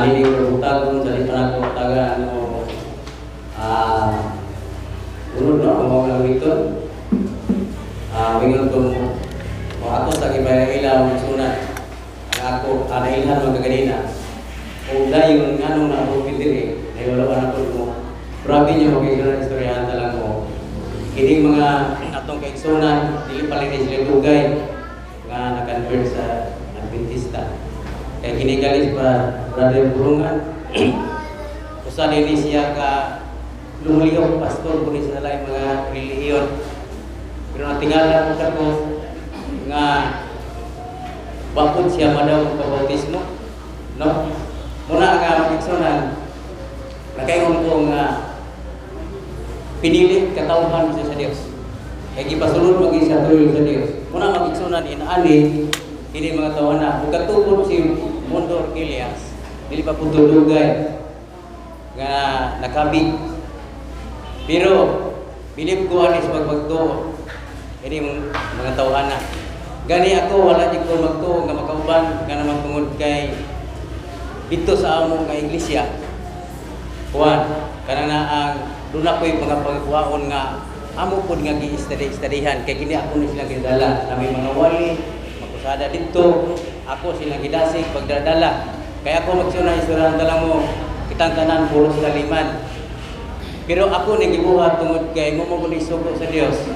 Ani ni berhutang sa lipan ako taga unod no mo nga ito. Mingon ko ako sa ibang ilaw sunat. Ang ako ilhan magaganina. O dayon anong na ako pitiri. Nilalawan ako mo. Grabe niyo magiging istoryahan lang mo. Kining mga atong kaigsunan dili paling sila dugay nga na-convert sa Adventista. Kaya kinigalis pa brother Bulungan. Usa ni siya ka lumulihok pastor kundi sa lain mga relihiyon. Pero natingala ko kako nga bakit siya madaw magpabautismo, no? Muna nga magigsunan nakaingon ko nga pinili katawhan siya sa Dios. Kaya gipasulod maging siya tuloy sa Dios. Muna magigsunan inaani ini mga tawana. Kung katubod si Mondor Elias, dili pa po dugay nga nakabig. Pero bilib ko anis magpagtuo ini mga tawana. Gani ako wala di ko magtuo nga makauban nga naman tungod kay dito sa among nga iglesia. Kuan kana na ang doon ako'y mga pagkuhaon nga amo po nga gi-study-studyhan kay kini ako ni silang gidala na may mga wali magkusada dito ako silang gidasig pagdadala kaya ako magsuna istoryahan dala mo kitang tanan puro sila liman pero ako ni gibuhat tungod kay mo mo suko sa Dios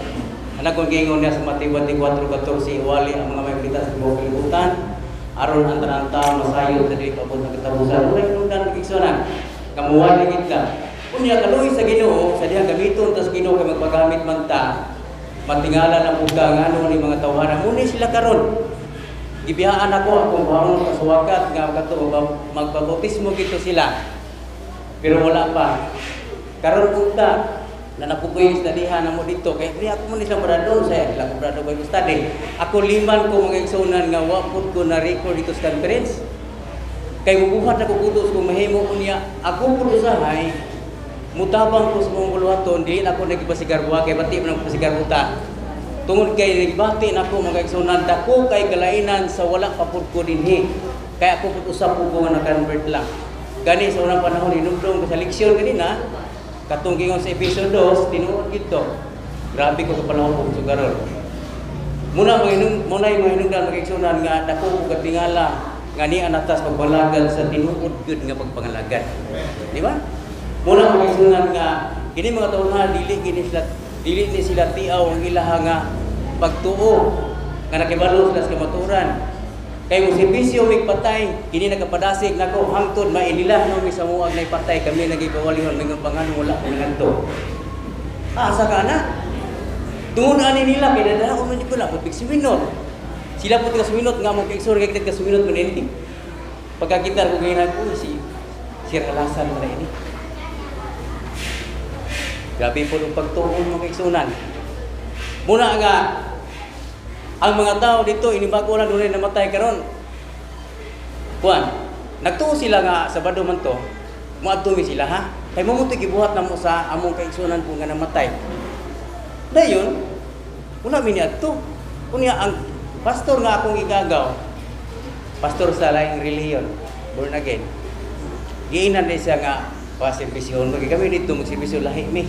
ana kung gingon niya sa Mateo 24:14 wali ang mga may balita sa buong kalibutan aron ang tanang tawo masayo sa dili paabot ng katapusan uray nungdan gigsuna kamuwali kita. Kunya kaluoy sa Ginoo, sa diha gamiton tas Ginoo kay magpagamit man ta. Matingala ng ugang ano ni mga tawhana. Muni sila karon. Gibiyaan ako akong bahon kasuwakat nga kato magpabautismo kito sila. Pero wala pa. Karon unta na napupuy sa diha namo dito kay di ako man isang brado sa ila ko brado Bible study. Ako liman ko mga igsunan nga wa pud ko na record dito sa conference. Kay mubuhat ako kudos kung mahimo unya ako pud usahay mutabang ko sa mga buluhaton, di na ako nagipasigarwa, kay bati mo nagpasigarbuta. Tungod kay nagbati na ako mga igsunan, dako kay kalainan sa wala papud ko dinhi. Kaya ako pud usap ko nga na-convert lang. Gani sa unang panahon, hinumdum ko sa leksyon kanina, katong gingon sa episode 2, tinuod gito. Grabe ko kapalawag sa garol. Muna yung mga hinungdan mga igsunan nga, dako ko katingala, nga ni anatas pagbalagan sa tinuod gyud nga pagpangalagan. Di ba? Muna magigsunan nga kini mga taon na dili ni sila tiaw ang ilaha nga pagtuo nga nakibalo sila sa kamaturan kay mo servisyo mig patay kini nagapadasig nako hangtod mainilah no mi sa muag nay patay kami nagipawalihon mga pangano wala ko ngadto asa ka na tungod ani nila pinadala man ko lang pag suminot sila pud ka suminot nga mo kay sor kay ka suminot man ending pagkakita ko gina ko si Alasan na ini. Grabe po ng pagtuon mga kaigsunan. Muna nga, ang mga tao dito, inimbago lang doon namatay karon. Kuan, nagtuo sila nga sa bado man to, muadtumi sila ha. Kay mamuti gibuhat na mo sa among kaigsunan po nga namatay. Dayon, wala mi niadto. Kunya ang pastor nga akong igagaw, pastor sa laing relihiyon, born again. Giinan din siya nga pasimbisyon. Kami dito magsimbisyon lahi mi.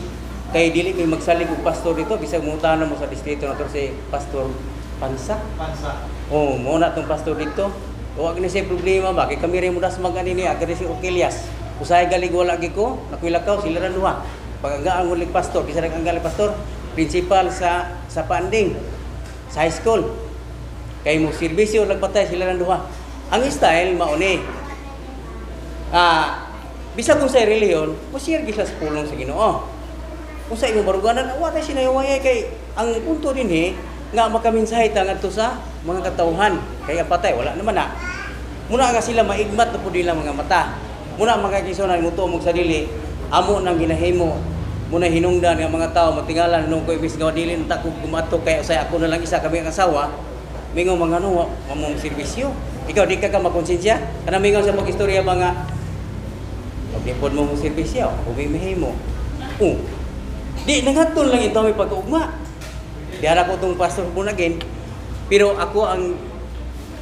Kay dili mi magsalig og pastor dito bisag mungutana mo sa distrito nato si Pastor Pansa. Oh, mo na tong pastor dito. Wa gani siya problema ba kay kami rin mudas magani ni agad si Okelias. Usay galig wala gi ko, nakuilakaw sila ran duha. Pag-anggaan ulit pastor, bisag anggal pastor, principal sa Panding sa high school. Kay mo serbisyo nagpatay sila ran duha. Ang style mao ni bisag kung sa relihiyon, musir gisa sa pulong sa Ginoo. Kung sa imong baruganan, wala sinayaway kay ang punto dinhi nga makaminsahe ta ngadto sa mga katawhan kay patay wala naman na. Muna nga sila maigmat na pud nila mga mata. Muna mga kisunan mo tuomog sa dili, amo nang ginahimo. Muna hinungdan nga mga tao matingalan nung ko ibis nga dili ta ko kumato kay usay ako na lang isa kami ang asawa. Mingo mga ano mamong serbisyo. Ikaw di ka makonsensya? Kana mingo sa pag-istorya mga pagdipod mo mong serbisyo, umimihi mo. Di, nangatun lang ito may pag-ugma. Di harap ko itong pastor born again. Pero ako ang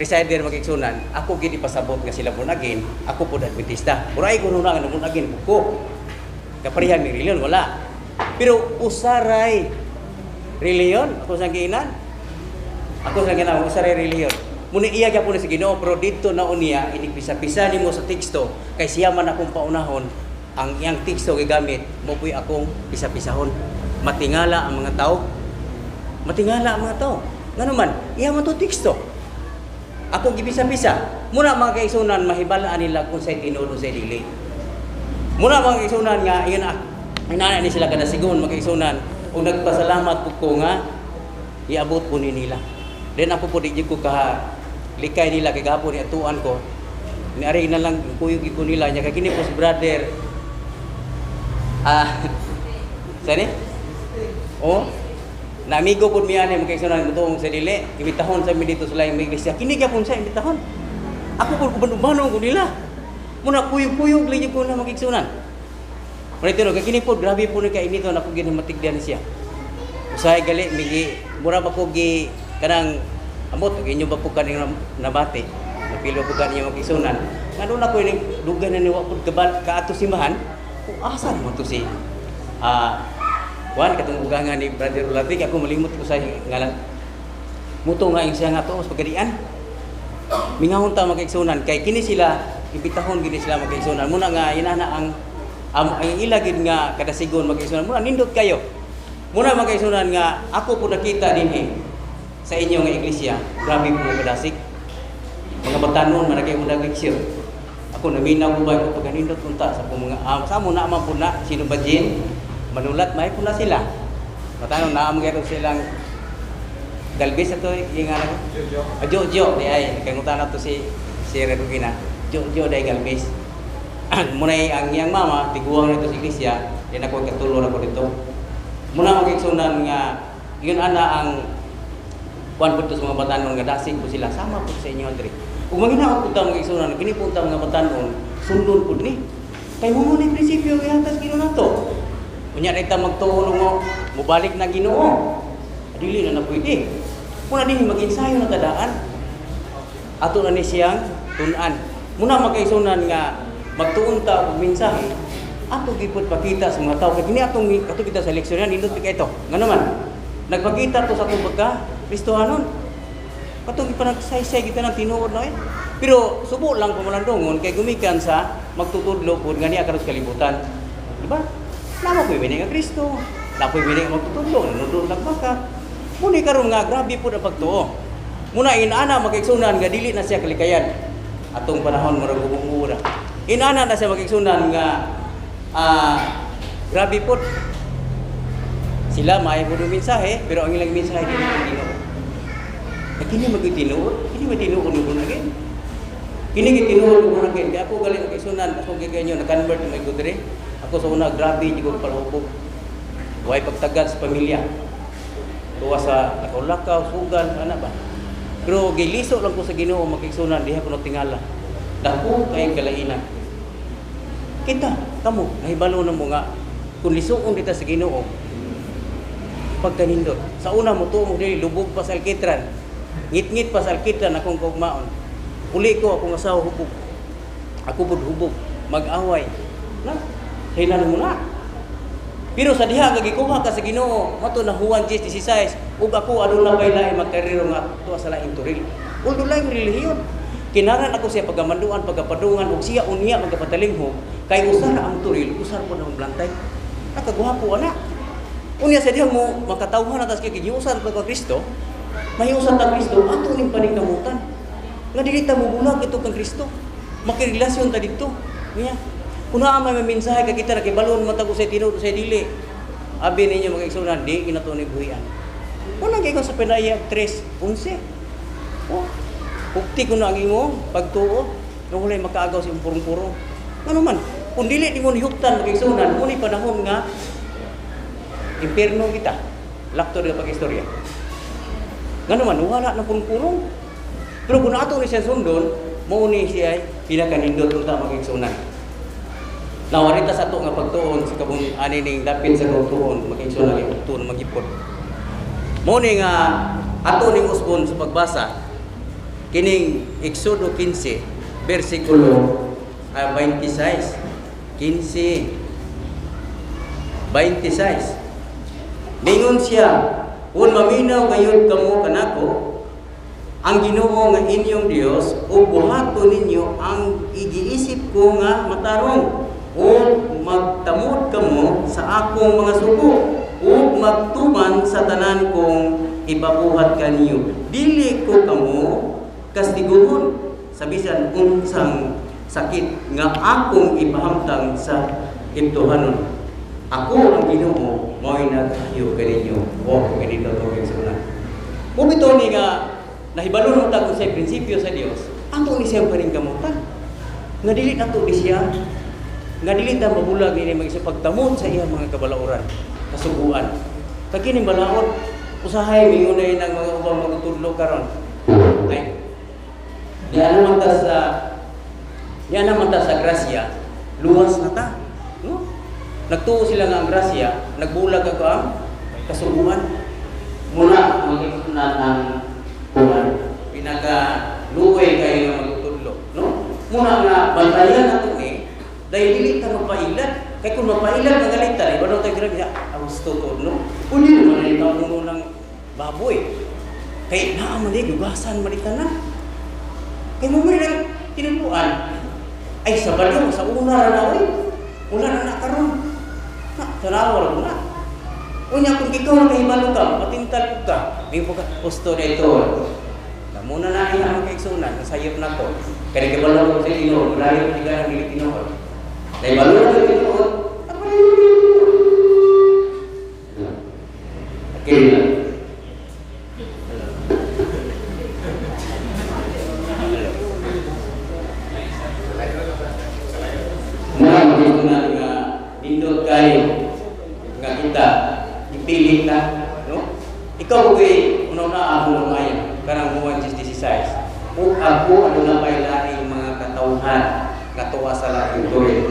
resider magigsunan, ako gid ipasabot nga sila born again, ako pud Adventista. Uray ko nuna nga born again ko. Kaparihan ni reliyon wala. Pero usaray reliyon ako sa giinan. Ako sa giinan usaray reliyon. Muna iya gyapon sa Ginoo pero didto na unya inipisa-pisa nimo sa teksto kay siya man akong paunahon ang iyang teksto gigamit mo puy akong pisa-pisahon. Matingala ang mga tao. Matingala ang mga tao. Ngano man, iya man to teksto. Ako gipisa-pisa. Muna mga kaigsunan mahibalaan nila kung say tinuod o say dili. Muna mga kaigsunan nga iyon inana ni sila kada sigon mga kaigsunan ug nagpasalamat pud ko nga iabot po ni nila. Then ako po di ko likay nila kay gapon ni atuan ko. Niari na lang kuyog ko nila nya kay kini po si brother. Sani? Oh. Na amigo pud mi ani magkaigsunan mutong sa dili. Imbitahon sa mi dito sa laing iglesia. Kini gyapon sa imbitahon. Ako pud kubanong ko nila. Muna kuyog-kuyog linyo ko na magkaigsunan. Marito kay kini po grabe po ni kay inito na ko ginamatigdan siya. Usahay gali migi mura ba ko gi kanang amot inyo ba po kaning nabati napilo po kanyo mag-isunan nga doon ako yung lugar na niwa po kaato simbahan kung asan mo to si Juan katong ugangan ni Brother Olavic ako malimot ko sa ngalan muto nga yung siya nga to sa pagkadian mingahon ta mag-isunan kay kini sila ibitahon gini sila mag-isunan muna nga inana ang ilagid nga kada sigon mag-isunan muna nindot kayo muna mag-isunan nga ako po nakita dinhi sa inyong iglesia, grabe po kadasig. Mga batanon, managay mo nag-leksyon. Ako, naminaw ko ba yung pagkanindot punta sa mga sa mo na po na, sino ba Jin? Manulat, may po na sila. Batanon, naamagay silang dalbis ito, yung nga na ko. Jojo, di ay, kangutan na to si Redugina. Jojo, di ay galbis. Muna ang iyang mama, tiguang nito sa iglesia, yan ako katulong ako dito. Muna magigsunan nga, yun ana ang kuan pud sa mga batanon nga dasig po sila sama po sa inyo Andre. Ug manginaot pud ta mga igsunan kini pud ta mga batanon sundon pud ni. Kay mo ni prinsipyo gihatas Ginoo nato. Unya na ta magtuon mo mobalik na Ginoo. Dili na pwede. Muna dinhi mag-ensayo na tadaan. Ato na ni siyang tun-an. Muna magkaigsunan nga magtuon ta og mensahe. Ato gipud pakita sa mga tawo kay kini atong kita sa leksyon nindot kay ito. Ngano man? Nagpakita to sa atong pagka Kristohanon. Katong ipanagsaysay kita ng tinuod na Pero subo lang pamalandongon kay gumikan sa magtutudlo pud nga niya karon sa kalibutan. Diba? Namo koy bini nga Kristo. Napoy bini nga magtutudlo, nunod nagbaka. Muni karon nga grabe pud ang pagtuo. Muna inana magigsunan nga dili na siya kalikayan. Atong panahon murag gubong-gubora. Inana na siya magigsunan nga grabe pud. Sila may pud mensahe pero ang ilang mensahe dili Ginoo. Kini magitinuod, kini matinuod mo na gid. Kini gitinuod mo na gid. Kaya ako galing magisunan, ako giganyo na-convert na may gudre. Ako sa una grabe jud palahubog. Way pagtagad sa pamilya. Tuwa sa lakaw-lakaw, sugal, ana ba. Pero giliso lang ko sa Ginoo magigsunan diha ko natingala. Dako kay kalainan. Kita, kamo, nahibalo na mo nga kung lisuon kita sa Ginoo. Pagkanindot. Sa una mo tuo mo dili lubog pa sa alkitran. Ngit-ngit pa sa alkitran akong kaugmaon. Uli ko akong asawa hubog. Ako pud hubog, mag-away. Na, hinan mo na. Pero sa diha gagikuha ka sa Ginoo, mato na Juan 10:16, ug ako aduna kay lain magkarero nga tuwa sa laing turil. Ug laing relihiyon. Kinaran ako siya pagamanduan, pagapadungan ug siya unya magapatalinghog kay usa na ang turil, usa po na blantay. Nakagwapo ana. Unya sa diha mo makatawhan atas kay giusan pag Kristo, mahiusan ta Kristo ato ning paningkamutan. Nga dili ta mo bulag ito kang Kristo. Makirelasyon ta dito. Niya. Kuna may mensahe ka kita nakibalon matag usay tinuod usay dili. Abi ninyo magigsunan di inato ni buhian. Una kay ko sa Penaya 3:11. Oh. Ukti ko na ang imo pagtuo nga walay makaagaw sa purong-purong. Ano man, kung dili di mo nihuktan magigsunan, muni panahon nga impierno kita. Lakto rin pag-istorya. Nga naman, wala na purong-purong. Pero kung ato ni siya sundon, mauni siya ay pinakanindot kung ta magigsunan. Nawarita sa ato nga pagtuon sa kabung ani ning dapit sa pagtuon, magigsunan ay pagtuon magipod. Mauni nga ato ning usbon sa pagbasa. kining Exodo 15 versikulo 26 ningon siya, kung maminaw gayud kamo kanako ang Ginoo nga inyong Dios, o buhaton ninyo ang igiisip ko nga matarong, o magtamod kamo sa akong mga sugo, o magtuman sa tanan kong ipabuhat kaniyo. Dili ko kamo kastiguhon sa bisan unsang sakit nga akong ipahamtang sa imtuhanon. Ako ang Ginoo, mao'y nagkayo kaninyo. O ganito tawag sa una. Mubito ni nga nahibalo ng tagong sa prinsipyo sa Dios, ang ni siyang paring kamutan. Nga dili nato di siya, nga dili ta mabulag ni mag pagtamon sa iyang mga kabalauran, kasuguan. Kagini balaod, usahay miunay ng mga ubang magtudlo karon. Ay. Diyan naman ta sa grasya, luwas na ta. No? Nagtuo sila nga ang grasya, nagbulag ako ang kasuguan. Muna magigsunan ang pinaka-luway kayo nga magtudlo. No? Muna nga, bantayan nato dahil dili ta mapailat. Kaya kung mapailat ng galitan, iba daw tayo grabe, gusto to, no? Pwede naman na ikaw muno ng baboy. Kaya naamali, gugasan malita na. Kaya mamay lang tinutuan. Ay, Sabado, sa una na wala na nakaroon. Sanawal ko na. Unya, kung ikaw na kahibalo ka, matintal ka. May po ka, gusto na ito. Muna na ang kaigsunan, nasayop na ko. Kaya kabalo ko sa inyo, malayo ko niga ng Pilipino. Dahil balo na ito ito, okay na. Muna, magigsunan nga, dito kayo, nga kita, ipilit na, no? Ikaw ko una-una ako ng ngayon. Karang buwan 16. O ako ano na pailari mga katauhan katuwa sa laking tuwid.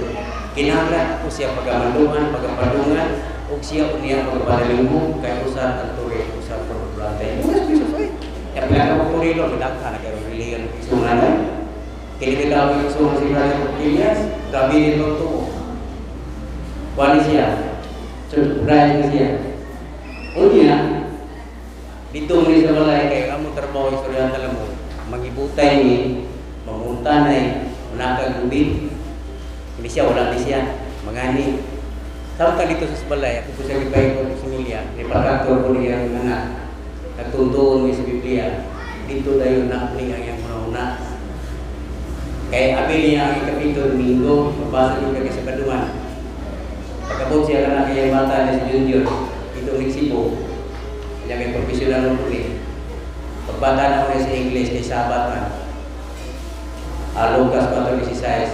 Kinahanglan ako siya pagamanduhan, pagapadungan, o siya uniya pagpadalinggo, kaya usar ang tuwid, usar pagpablantay. Bukas Bisos, oy. Kaya pinaka ko rilo, nagdagka na kayo reliyon sunganan. Kinibitaw yung sungan si Brother Cortelias, gabi nito ito. Kuwani siya, surprise na siya. Unya, dito mo sa balay kay amo trabaho istorya alam mo magibutay ni mamuntanay unakag lubid hindi siya wala di siya mangani samtang dito sa balay ako po sa gibay ko sa Emilia ni pagkaktor ko niya ng anak nagtuntuon mo sa Biblia dito tayo na ang iyang una kay abili niya ang ikapito Domingo mabasa niyo kagay sa Kaduman pagkabot siya na kay bata na si Junior dito Mexico. Kaya may professional ng puli. Pagbata na ko sa English, kay Sabat man. Lucas 4:16.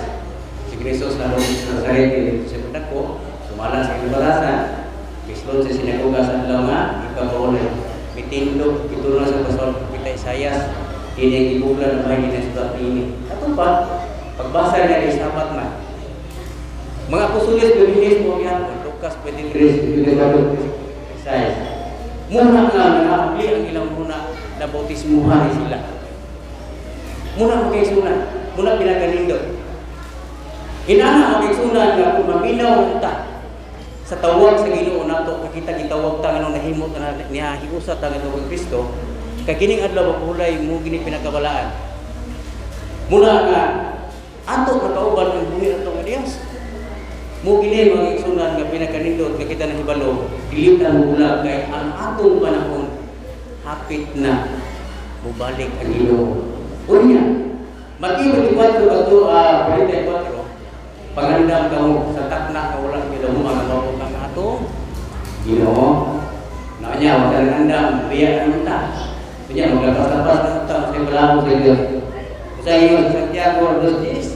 Si Krisos na loob sa sarili. Sa punta ko, sumalan sa kinabalasan. Krislon sa sinagugas at lang nga, ikabaulay. Mitindo, ituloy sa pasal kita Isayas. Hindi ang ibulan na bahay na sulat ini. Ito pa, pagbasa na kay Sabat man. Mga apostoles, bibilis mo yan. Lucas 23:16. Isayas. Muna nga nakakabli ang ilang muna na bautismuhan sila. Muna magkaisunan, muna pinaganindot. Inana magkaisunan nga kung maminaw ta sa tawag sa Ginoo nato kakita gitawag ta nganong nahimot na nihahiusa ta nganong Kristo kay kining adlaw mapulay mo gini pinakabalaan. Muna nga ato nakauban ang buhi ato nga Dios. Mo gini mga igsunan nga pinakanindot nga kita nahibalo dili ta mula kay ang atong panahon hapit na mubalik ang Ginoo. Unya, Mateo 24:44 pangandam kamo sa takna ka wala kita mo magabawog kang ato. Ginoo. Naanya wala nang andam biya ang ta. Unya maglapas-lapas ang ta sa balabo sa Dios. Sa iyo sa Santiago 2:10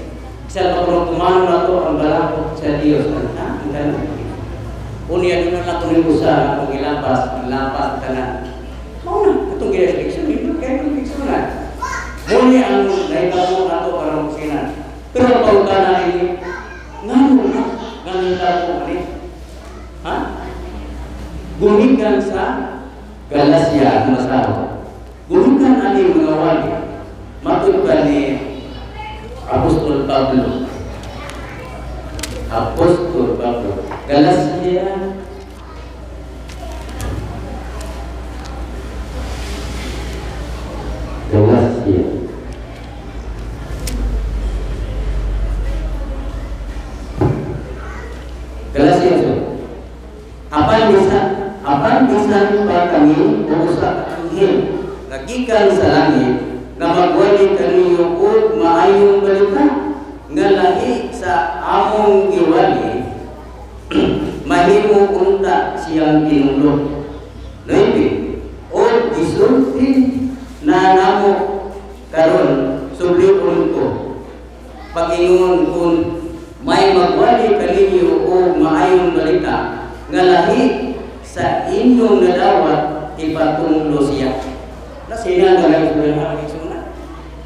sa pagro tumano nato ang balabo sa Dios na unya doon na nato rin usa ang ilapas tanan. Mauna itong reflection dito kaya reflection na. Unya ang naitabo nato para musinan. Pero ang pautana ini ngano na ganin tapo ani? Ha? Gumikan sa Galacia masawa. Gumikan ani mga wali. Matud pa ni Apostol Pablo. Apostol Pablo. Galatia. Galatia. Galatia so. Apan bisan pa kami usa anghel nagikan sa langit na magwali kaniyo og maayong balita nga lahi sa among giwali mahimo unta siyang tinulog. Maybe o gisulti na namo karon sublion ko Panginoon kung may magwali kaninyo o maayong balita nga lahi sa inyong nadawat ipatunglo siya. Nasina nga lang ito yung harang isuna.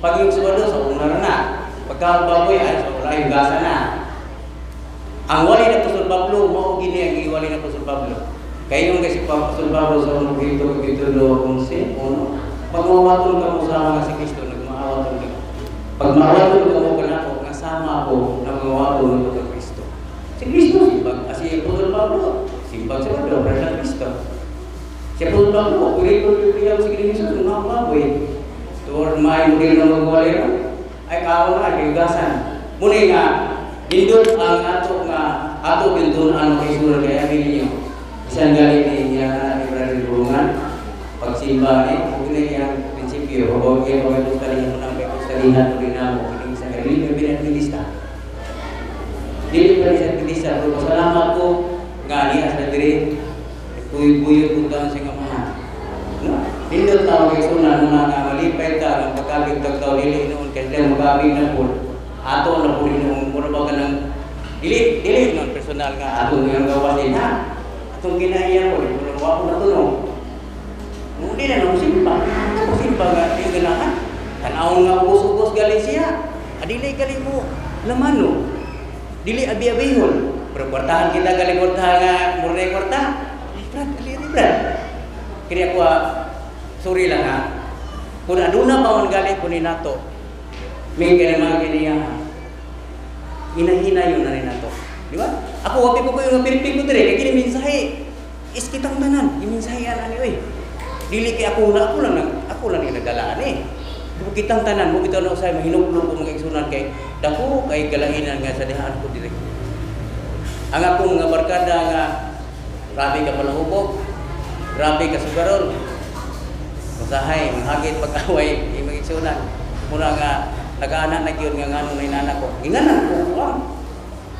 Pag yung subado sa unara na, pagkababoy ay sa wala yung gasa na. Ang wali na Apostol Pablo, maugini ang iwali na Apostol Pablo. Kaya yung kasi Apostol Pablo sa unang kapitulo 11, pag mawatong ka mo sa mga si Kristo, nagmaawatong ka. Pag mawatong ka mo ka na ako, nasama ako na mawatong ka Kristo. Si Kristo, si Apostol Pablo, simbag sa mga obra ng Kristo. Siya po Pablo, pwede si Kristo ng mga baboy. Tuwar may muli na magwali ron, ay kao na, kayugasan. Muli nga, hindot ang ato bindun ano kay Surah kaya ninyo. Isang galing niya na ibrahim bulungan, pagsimba niya, kung yung prinsipyo, o kaya kustalihan mo ng kustalihan mo rin na mo, isang galing yung binadilista. Dili pa rin sa pilista, pero pasalamat ko nga niya sa diri, kuy-kuyo puntahan siya nga mga. Dindot na kay sunan mo nga malipay ka, ang pagkabig tagtaw dili noon, kasi magkabig na po, ato na po rin noon, mura ba ka ng, dili noon personal nga, ato nga gawa din ha, atong ginaya ko, mura ba ako natunog. Hindi na nung simpa nga, yung ganahan, tanawon nga ubos-ubos galing siya, adilay galing mo, laman no. Dili abi-abihon. Pero kwartahan kita galing kwartahan nga murna kwarta. Brad, aliri brad. Kini ako sorry lang ha. Kung aduna pa man galing kunin nato. May mga kaniya. Hinahina yun na rin nato. Di ba? Ako wapi ko yung piripig ko dire kay kini mensahe. Is kitang tanan, imensahean ani oy. Dili kay ako lang ni nagalaan eh. Kung kitang tanan mo bitaw na usay mahinuglo ko mga igsunan kay dako kay galahinan nga sa dihaan ko dire. Ang akong mga barkada nga grabe ka malahubog, grabe ka sugarol. Masahay, manghagit pag-away, imong igsunan. Muna nga nag-aanak na gyud nga ngano na inana ko. Inganan ko ko.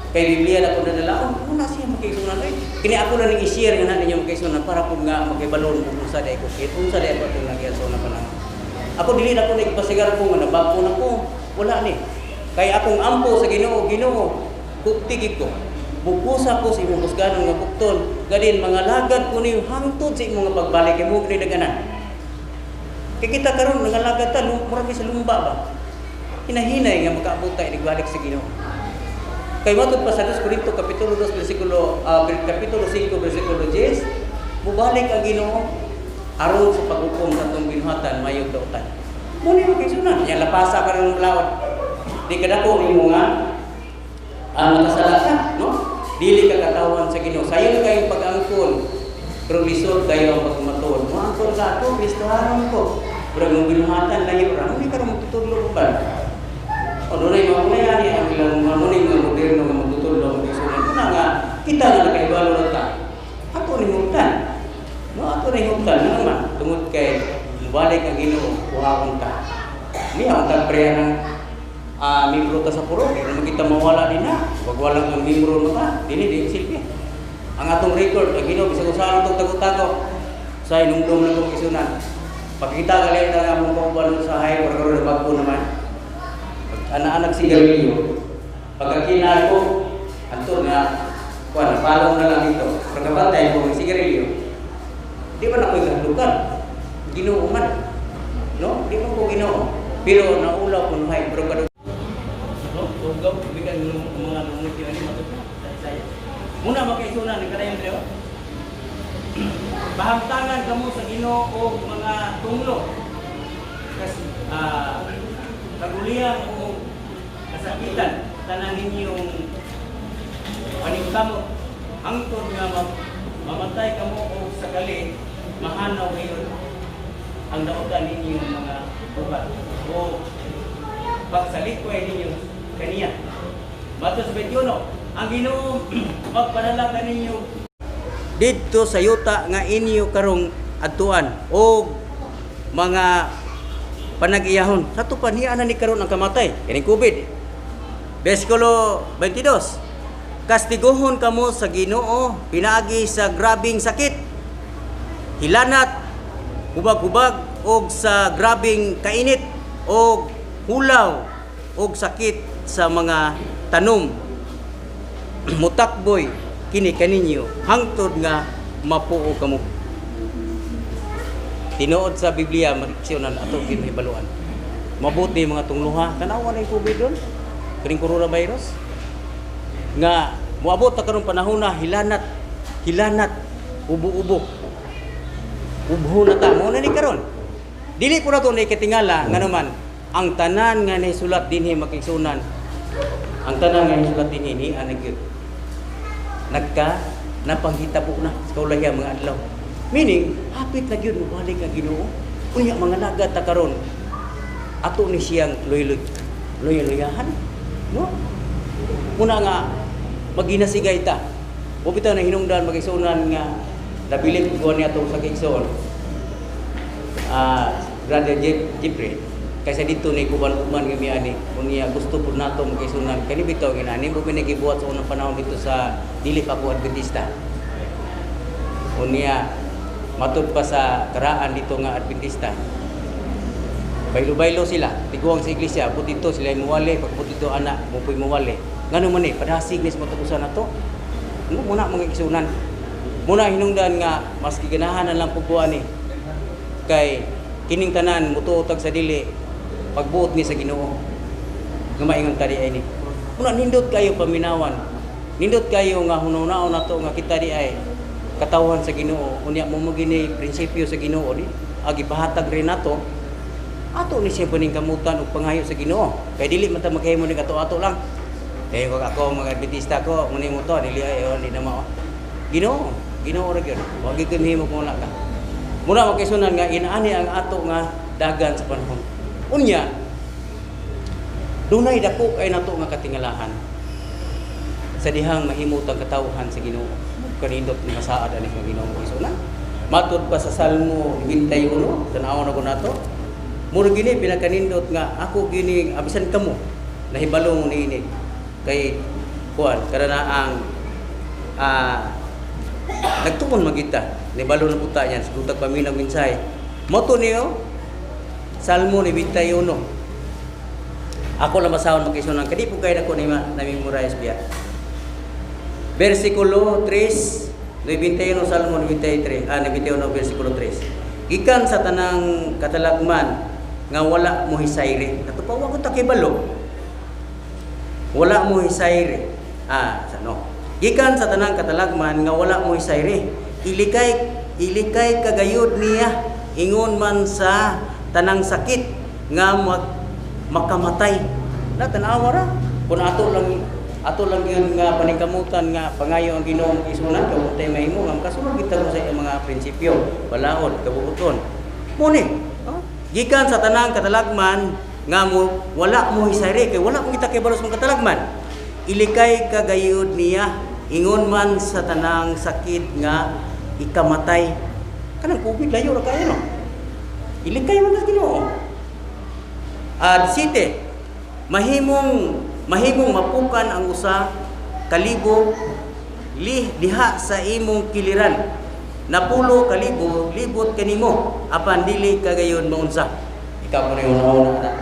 Kay Biblia na ko nadalaon, muna siya magigsunan ay. Kini ako na ning i-share nga ninyo magigsunan para pud nga magibalon kung unsa day ko. Unsa day ko tong nagyaso na panang. Ako dili na ko nagpasigar ko nga nabagko na ko. Wala ni. Kay akong ampo sa Ginoo, kuktigig ko. Bukusa ko sa imong husganon nga bukton. Gadin mga lagad ko niyo hangtod sa imong pagbalik kay mo kini daganan. Kay kita karon nga lagad ta murag sa lumba ba. Hinahinay nga makaabutay nagbalik sa Ginoo. Kay matod pa sa 2 Korinto kapitulo 2 kapitulo 5 bersikulo 10, mubalik ang Ginoo aron sa paghukom sa atong binuhatan mayong dautan. Muni mo kay sunan, nya lapasa ka ng lawat. Di kadako nimo nga makasala ka, no? Dili ka katawan sa Ginoo. Sayon kay pag-angkon, pero lisod kayo ang pagmatuod. Mo angkon ka to, Kristohanon ko. Pero ang binuhatan layo ra, muni ka magtutudlo ba? O doon ay makulay ani ang ilang mamuning nga moderno nga magtutulong ng isunan. Kuna nga, kita nga nakaibalo na ta. Ato ni hugtan. No, ato ni hugtan na naman. Tungod kay mubalik ang Ginoo, kuhakon ta. Niya ang tagpreya ng membro ta sa puro. Kaya naman kita mawala din na. Wag walang ang membro mo ta. Dili, di silbi. Ang atong record, ang Ginoo, bisag usahan itong tago-tago. Sa inumdum na itong isunan. Pagkita galit na nga mong kauban sa hay, wargaro na bagpo naman. Anak-anak sigarilyo, pagkakinal ko, anto na, napalong na lang ito. Pagkabantay ko ng sigarilyo, di ba na ko ikahlukan? Ginoo man. No? Di ba ko Ginoo? Pero naulaw ko nahay, pero kadong. No? Tugaw, bigan ng mga nunod yun, matutunan. Muna makaisunan, nagkarayan tayo. Bahagtangan ka mo sa Ginoo o mga tunglo. Kasi, kagulian o kasakitan tanan ninyong paningkamot hangtod nga mamatay kamo o sakali mahanaw ngayon ang nautan ninyong mga buhat o pagsalikway ninyo kaniya. Matos 21, ang Ginoo magpanalangin ninyo didto sa yuta nga inyo karong adtuan o mga panag-iyahon. Sa tupan niya ni karon ang kamatay kining COVID. Bersikulo 22. Kastiguhon kamo sa Ginoo pinaagi sa grabing sakit, hilanat, hubag-hubag og sa grabing kainit og hulaw og sakit sa mga tanom. Mutakboy kini kaninyo hangtod nga mapuo kamo. Tinuod sa Biblia mariksyonan ato ginahibaluan. Mabuti mga tungluha tanawa na yung COVID doon. Kining coronavirus nga moabot ta karong panahon na hilanat, ubo-ubo. Ubho na ta mo na ni karon. Dili ko na to na ikatingala nga naman ang tanan nga nahisulat dinhi makigsunan. Ang tanan nga nahisulat dinhi ni gyud napanghitabo na sa kaulahian mga adlaw. Meaning, hapit na gyud mo balik ang Ginoo. Unya mga nagad ta karon ato ni siyang loy-loyahan. No? Muna nga maginasigay ta. O bitaw na hinungdan magigsunan nga nabilin ko niya to sa kigsoon. Brother Jeffrey kaysa dito ni kuban-kuban nga miani unya gusto pud nato magigsunan kani bitaw ginani mo pinagibuhat sa unang panahon dito sa dili pa ko Adventista. Unya matud pa sa karaan dito nga Adventista. Baylo-baylo sila, tiguang sa iglesia, pud dito sila muwali, pag pud dito anak, mo puy muwali. Ngano man ni padasig ni sa matapusan nato. Muna mga igsunan. Muna hinungdan nga mas giganahan lang pugbuan ni kay kining tanan mutuotag sa dili pagbuot ni sa Ginoo. Nga maingon ta di ay ni. Muna nindot kayo paminawan. Nindot kayo nga hunaw-hunaw nato nga kita di ay katawhan sa Ginoo. Unya mo magini prinsipyo sa Ginoo ni agi pahatag rin nato. Ato ni siya paningkamutan og pangayo sa Ginoo. Kay dili man ta maghimo ni ato-ato lang. Kay kung ako mga Adventista ko muni mo to dili ay di na mao. Ginoo ra gyud. Wa gyud himo kung wala ka. Muna makisunan nga inaani ang ato nga dagan sa panahon. Unya dunay dako kay nato nga katingalahan. Sa dihang mahimot ang katawhan sa Ginoo. Kanindot ni masaad ani sa Ginoo makisunan. Matud pa sa Salmo 21, tanaw na ko nato. Muro gini pinakanindot nga ako gini abisan kamo nahibalo mo niini kay kuan karana ang nagtuon magita nahibalo na puta yan sigutag paminang minsay moto niyo Salmo ni 21 ako lang masahon magkisunan kadi po kay nako ni memorize biya versikulo 3 21 Salmo 23 21 versikulo 3 gikan sa tanang katalagman nga wala mo hisayre. Natupawa ko takibalo. Wala mo hisayre. Sano? Gikan sa tanang katalagman nga wala mo hisayre. Ilikay kagayod niya ingon man sa tanang sakit nga makamatay. Na tanawa ra. Kun ato lang yun nga paningkamutan nga pangayo ang Ginoo isunan ka tay mahimo nga kasulod kita ko sa mga prinsipyo, balaod, kabuuton. Muni gikan sa tanang katalagman nga mo wala mo hisayre kay wala mo kita kay balos mong katalagman. Ilikay kagayod niya ingon man sa tanang sakit nga ikamatay. Kanang COVID layo ra kayo no. Ilikay man sa Ginoo. Site mahimong mapukan ang usa kalibo diha sa imong kiliran. Napulo kalibo libot kanimo apan dili kagayon maunsa. Ikaw mo na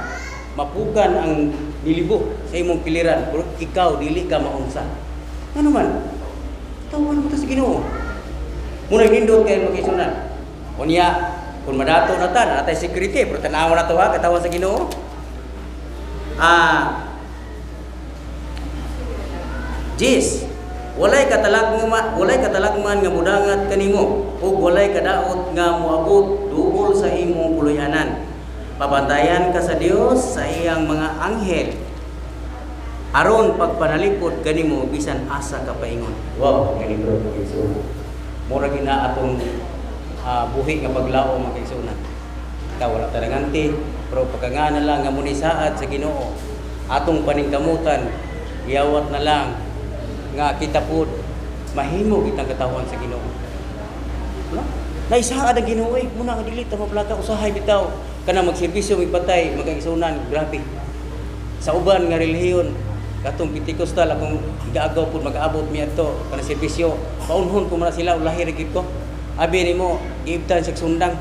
mapukan ang nilibo sa imong kiliran pero ikaw dili ka maunsa. Ano man? Tawan mo ta sa Ginoo. Muna hindot kay makisunan. Unya kun madato na ta natay security pero tanaw na to ha katawan sa Ginoo. Jis walay katalagman nga mudangat kanimo ug walay kadaot nga moabot duol sa imong puloy-anan. Pabantayan ka sa Dios sa iyang mga anghel. Aron pagpanalipod kanimo bisan asa ka paingon. Wow, ganito mga kaigsunan. Mura gina atong buhi nga paglao mga kaigsunan. Ikaw wala ta nanganti, pero pagkangana lang nga munisaad sa Ginoo. Atong paningkamutan, iyawat na lang nga kita pud mahimo kitang katawhan sa Ginoo. No? Naisaad ang Ginoo muna nga dili ta maplaka usahay bitaw kana magserbisyo migbatay magkaigsunan grabe. Sa uban nga relihiyon katong Pentecostal akong igaagaw pud mag-aabot mi adto kana serbisyo paunhon ko man sila ulahi ra gid ko. Abi nimo giibtan sa sundang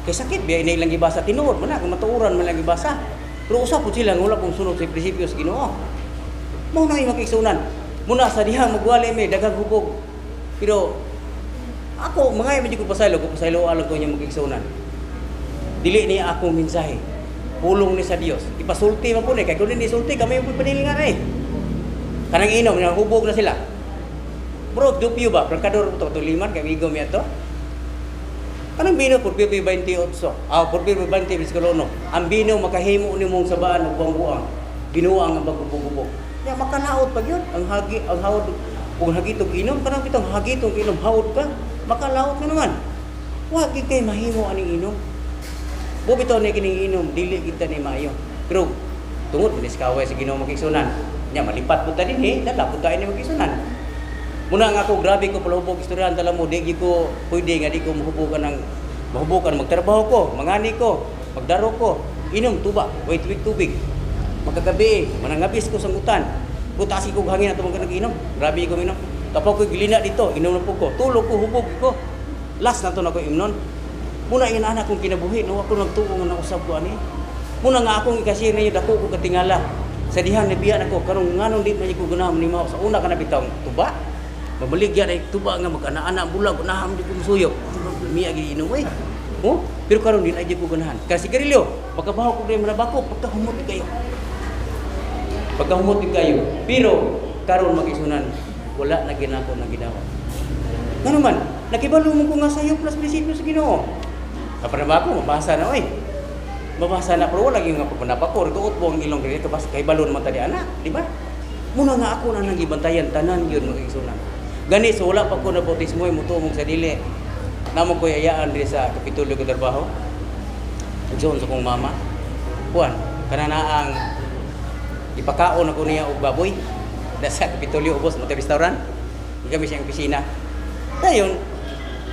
kay sakit biya inay lang gibasa tinuod man kung matuoran man lang gibasa. Pero usa pud sila nga wala pong sunod sa prinsipyo sa Ginoo. Mao na imong kaigsunan. Muna sa diha magwali may daghang hubog. Pero ako mga medyo ko pasaylo alang ko niya magkaigsunan. Dili niya akong mensahe. Pulong ni sa Dios. Ipasulti man po ni kay kun ni sulti kami pud panilingan Kanang inom na hubog na sila. Bro, dupyo ba? Prangkador to liman kay migo mi ato. Kanang bino por 28. Por 20 biskolono. Ang bino makahimo nimong sabaan ug buang-buang. Binuang ang pagpupugubog. Ya makalaot pag yun. Ang hawod ug hagitog inom kanang bitong hagitog inom hawod ka. Makalaot na naman. Wa gid kay mahimo aning inom. Bo bitaw ni kining inom dili kita ni maayo. Pero tungod ni kaway sa Ginoo magigsunan. Nya malipat pud ta dinhi, dala pud ta ini magigsunan. Muna nga ako grabe ko palahubog istoryahan tala mo di ko pwede nga di ko mahubukan magtrabaho ko, mangani ko, magdaro ko, inom tuba, way tubig. Magkagabi, manangabis ko sa utan. Butasi ko hangin ato magkanag-inom. Grabe ko minom. Tapos ko gilina dito, inom na po ko. Tulog ko, hubog ko. Last na to na ko imnon. Muna yung anak kong kinabuhi, no ako nagtuo nga usab ko ani. Muna nga akong ikasir ninyo dako ko katingala. Sa dihan nabiyan ako karong nganong di man ko ganahan ni mao sa una ka na bitaw tuba. Mabaligya ay tuba nga mag-ana-ana bulag naham di ko musuyok. Miya gid inom Oh, pero karon din ay di ko ganahan. Kasi sigarilyo, pagkabaho ko rin manabako, pagkahumot kayo. Pagkahumot kayo. Pero karon magisunan wala na ginako na ginawa. Ngano man, nakibalo mo ko nga sayo plus prinsipyo sa Ginoo. Kapag ba ako, mabasa na Mabasa na pero wala yung nga pagpanapakor. Tuot mo ang ilong dili kabas kay balon man tadi anak, di ba? Muna nga ako na nagibantayan tanan gyud magisunan. Gani so wala pa ko na bautismo mutuong sa dili. Namo ko ayaan diri sa Kapitulo ko trabaho. Igsoon sa kong mama. Kuan, kana ang ipakaon ako niya og baboy. Sa Kapitulo ubos mo restaurant. Kami siyang opisina. Dayon,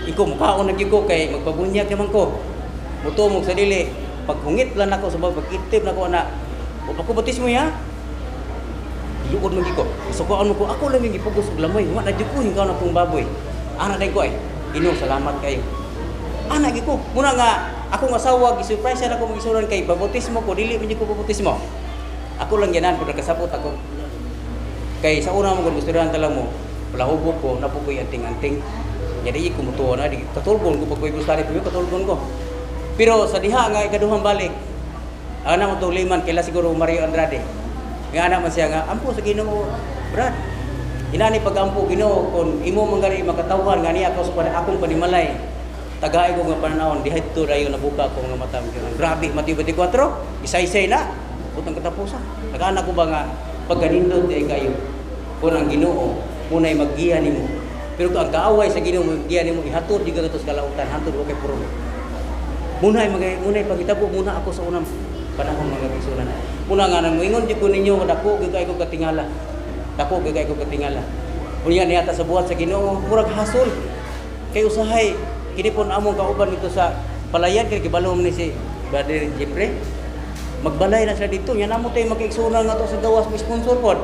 iko mukaon na gyud ko kay magpabunyag naman ko. Mutuong sa dili. Paghungit lang ako sa pagkitib na ko na o pagkubatis mo ya iluod man giko so ko ano ko ako lang yung ipugos og lamoy wa na ko hingkaw na tong baboy ana day ko ay Ginoo salamat kayo ana giko muna nga ako nga asawa gi-surprise na ako magisuran kay babautismo ko dili man ko babautismo ako lang yanan pud kasapot ako kay sa una mo gusto ran tala mo wala hubog ko napukoy anting-anting nya di ko mutuo na di katulgon ko pag gusto tani katulgon ko. Pero sa diha nga ikaduhang balik, ang anak mo itong liman, kaila siguro Mario Andrade. Nga anak man siya nga, ampo sa Ginoo, Brad. Inani pag-ampo Ginoo, kung imo man gani makatawhan, nga niya ako sa akong panimalay. Tagaay ko nga panahon, diha ito rayo nabuka ko nga mata. Grabe, Mateo 24, isa-isay na. Putang katapusan. Nag-anak ko ba nga, pagganindot ay kayo, kung ang Ginoo, muna'y mag-giya nimo. Pero ang kaaway sa Ginoo, mag-giya nimo, ihatod, di ka ito sa kalautan, hatod, okay puro. Muna'y pagitabo muna ako sa unang panahon mga kaigsunan. Muna nga nang moingon di ko ninyo dako gigay ko katingala. Unya niya ta sa buhat sa Ginoo, murag hasol. Kay usahay kini pon among kauban dito sa palayan kay gibalom ni si Brother Jeffrey. Magbalay na sila dito, nya namo tay makaigsunan nga to sa gawas mi sponsor pod.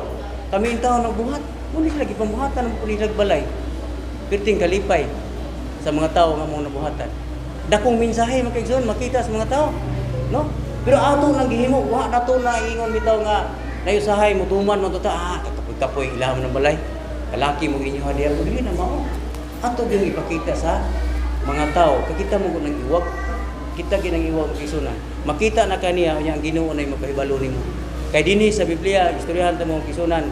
Kami taon nagbuhat, muli lagi pambuhatan mo puli balay. Pirting kalipay sa mga tao nga mo nabuhatan. Dakong mensahe makaigsoon makita sa mga tao, no? Pero ato nang gihimo, wa nato na ingon bitaw nga nayusahay mo tuman man to ta kapoy ilahom ng balay. Kalaki mo inyo hadiya mo dili na mao. Ato gyud ipakita sa mga tao, kakita mo nang iwag. Kita ginang iwag makaigsoon. Makita na kaniya nya ang Ginoo nay makahibalo nimo. Kay dinhi sa Biblia, istoryahan ta mo kisunan.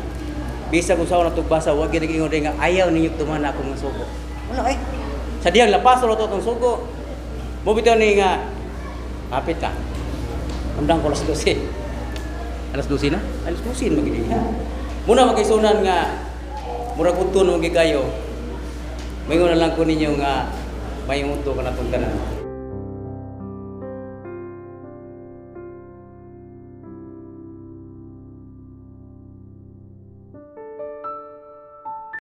Bisa kung saan na tugbasa, wag gyud ingon nga ayaw ninyo tuman ako nga sugo. Wala sa diyang lapas ro to tong sugo. Mo bitaw ni nga hapit ka. Undang ko alas 12. Alas 12 na? Alas 12 magiging ha. Muna magkaisunan nga murag utun mo kayo. Mayon na lang ko ninyo nga may umuto ka na itong tanan.